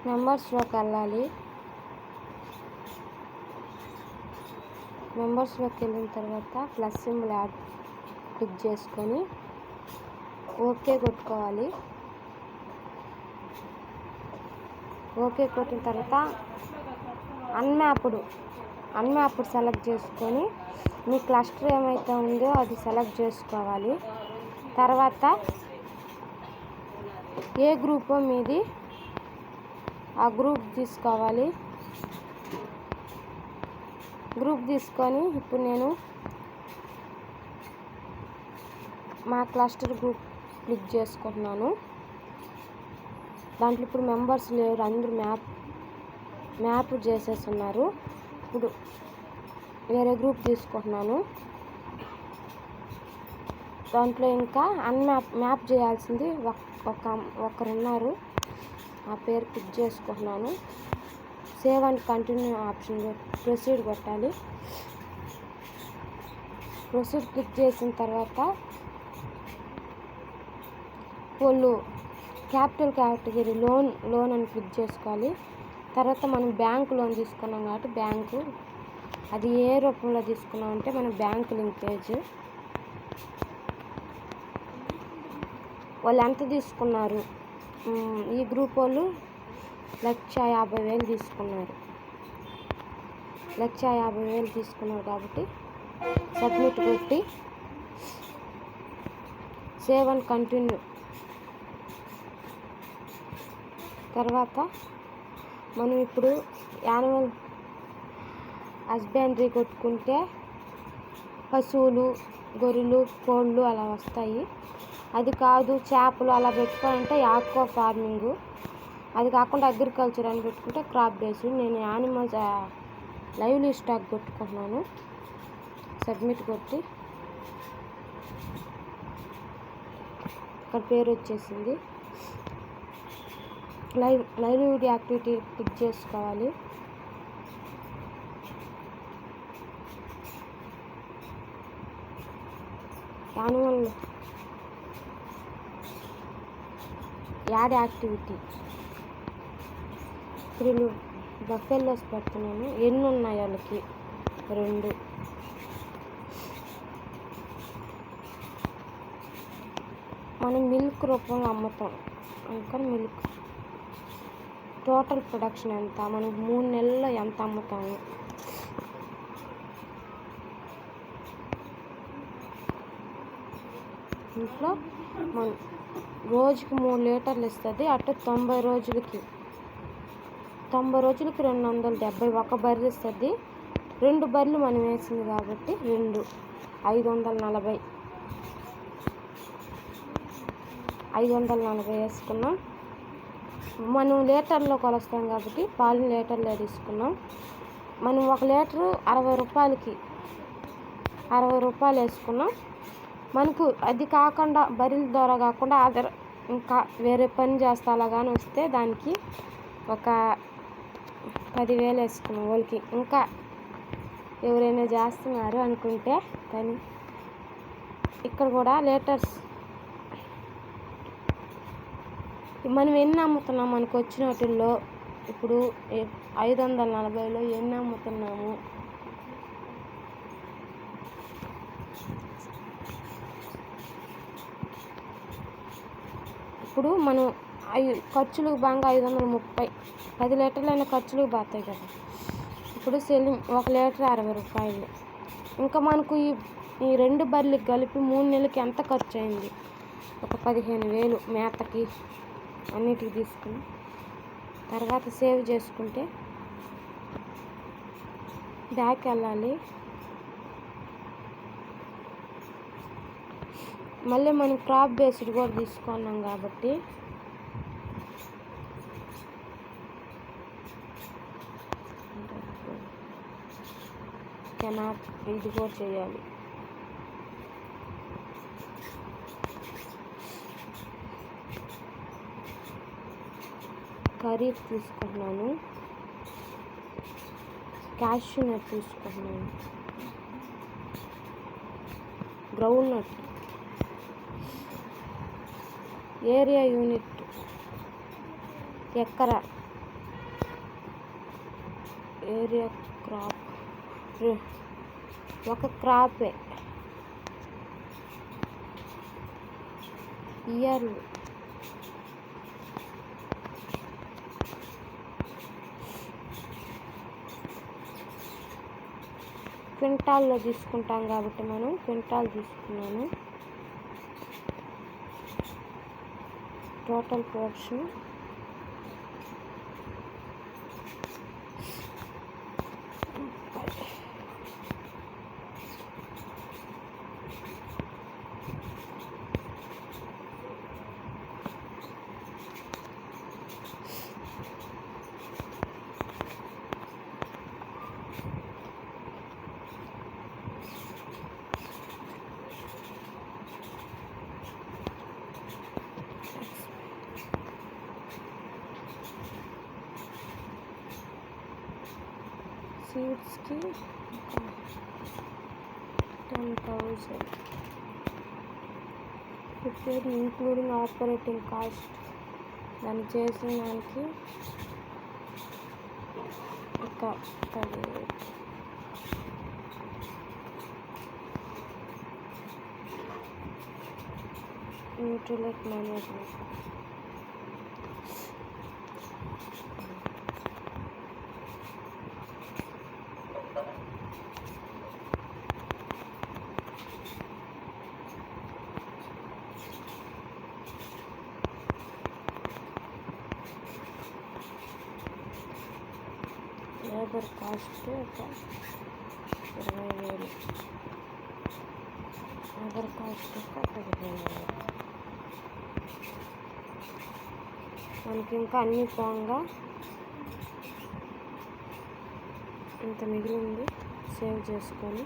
మెంబర్స్లోకి వెళ్ళాలి. మెంబర్స్లోకి వెళ్ళిన తర్వాత ప్లస్ సింబల్ యాడ్ క్లిక్ చేసుకొని ఓకే కొట్టుకోవాలి. ఓకే కొట్టిన తర్వాత అన్మ్యాప్డ్ సెలెక్ట్ చేసుకొని మీ క్లస్టర్ ఏమైతే ఉందో అది సెలెక్ట్ చేసుకోవాలి. తర్వాత ఏ గ్రూపో మీది ఆ గ్రూప్ తీసుకోవాలి. గ్రూప్ తీసుకొని ఇప్పుడు నేను మా క్లస్టర్ గ్రూప్ క్లిక్ చేసుకుంటున్నాను. దాంట్లో ఇప్పుడు మెంబర్స్ లేరు, అందరూ మ్యాప్ చేసేస్తున్నారు. ఇప్పుడు వేరే గ్రూప్ తీసుకుంటున్నాను. దాంట్లో ఇంకా మ్యాప్ చేయాల్సింది ఒకరున్నారు. ఆ పేరు క్లిక్ చేసుకుంటున్నాను. Save and continue option proceed కొట్టాలి. ప్రొసీడ్ క్లిక్ చేసిన తర్వాత వాళ్ళు క్యాపిటల్ కేటగిరీ లోన్ అని క్లిక్ చేసుకోవాలి. తర్వాత మనం బ్యాంకు లోన్ తీసుకున్నాం కాబట్టి బ్యాంకు అది ఏ రూపంలో తీసుకున్నామంటే మనం బ్యాంకు లింకేజ్ వాళ్ళు ఎంత తీసుకున్నారు. ఈ గ్రూప్ వాళ్ళు 1,50,000 తీసుకున్నారు. 1,50,000 తీసుకున్నారు కాబట్టి సబ్మిట్ కొట్టి సేవ్ అండ్ కంటిన్యూ. తర్వాత మనం ఇప్పుడు యానిమల్ హస్బెండరీ కొట్టుకుంటే పశువులు, గొర్రెలు, కోళ్ళు అలా వస్తాయి. అది కాదు చేపలు అలా పెట్టుకోవాలంటే ఆక్వా ఫార్మింగ్. అది కాకుండా అగ్రికల్చర్ అని పెట్టుకుంటే క్రాప్ బేస్డ్. నేను యానిమల్స్ లైవ్లీ స్టాక్ కొట్టుకుంటున్నాను. సబ్మిట్ కొట్టి ఇక్కడ పేరు వచ్చేసింది. లైవ్లీహుడ్ యాక్టివిటీ క్లిక్ చేసుకోవాలి. యానిమల్ యాడ్ యాక్టివిటీ ఇప్పుడు బఫెల్లోస్ పెడుతున్నాను. ఎన్ని ఉన్నాయి వాళ్ళకి 2. మనం మిల్క్ రూపంలో అమ్ముతాం అందుకని మిల్క్ టోటల్ ప్రొడక్షన్ ఎంత, మనం 3 నెలల్లో ఎంత అమ్ముతాము. ఇంట్లో మనం రోజుకి 3 లీటర్లు ఇస్తుంది. అటు 90 రోజులకి 270. ఒక బర్రె ఇస్తుంది. 2 బర్రెలు మనం వేసింది కాబట్టి 540 వేసుకున్నాం. మనం లీటర్లో కొలుస్తాం కాబట్టి పాలు లీటర్లో తీసుకున్నాం. మనం 1 లీటరు 60 రూపాయలు వేసుకున్నాం. మనకు అది కాకుండా బర్రెల ద్వారా కాకుండా అదర్ ఇంకా వేరే పని చేస్తా అలాగాని వస్తే దానికి ఒక 10,000 వేసుకున్నాం. వాళ్ళకి ఇంకా ఎవరైనా చేస్తున్నారు అనుకుంటే కానీ ఇక్కడ కూడా లీటర్స్ మనం ఎన్ని అమ్ముతున్నాం, మనకు వచ్చిన వాటిల్లో ఇప్పుడు 540లో ఎన్ని అమ్ముతున్నాము. ఇప్పుడు మనం ఖర్చులకు బాగా 530 10 లీటర్లైన ఖర్చులకు పోతాయి కదా. ఇప్పుడు సెల్లింగ్ 1 లీటర్ 60 రూపాయలు. ఇంకా మనకు ఈ 2 బర్రెలకు కలిపి 3 నెలలకి ఎంత ఖర్చు అయింది, ఒక 15,000 మేతకి అన్నిటికి తీసుకుని తర్వాత సేవ్ చేసుకుంటే బ్యాక్ వెళ్ళాలి. మళ్ళీ మనం క్రాప్ బేస్డ్ కూడా తీసుకున్నాం కాబట్టి ఇది కూడా చేయాలి. ఖరీఫ్ తీసుకుంటున్నాను. క్యాష్యూ నట్ తీసుకుంటున్నాను. గ్రౌండ్ నట్ ఏరియా యూనిట్ ఎకరా ఏరియా క్రాప్ ఒక క్రాపే ఇయర్లు క్వింటాల్లో తీసుకుంటాం కాబట్టి మనం క్వింటాల్ తీసుకున్నాను. టోటల్ ప్రొడక్షన్ సీడ్స్కి 10,000 ప్రిపేర్ ఇంక్లూడింగ్ ఆపరేటింగ్ కాస్ట్. దాన్ని చేసిన దానికి ఒక 10 న్యూట్రిలెట్ మేనేజ్మెంట్. లేబర్ కాస్ట్ ఒక 20,000. లేబర్ కాస్ట్ ఒక 15,000. మనకి ఇంకా అన్ని పోగా ఇంత మిగిలింది. సేవ్ చేసుకొని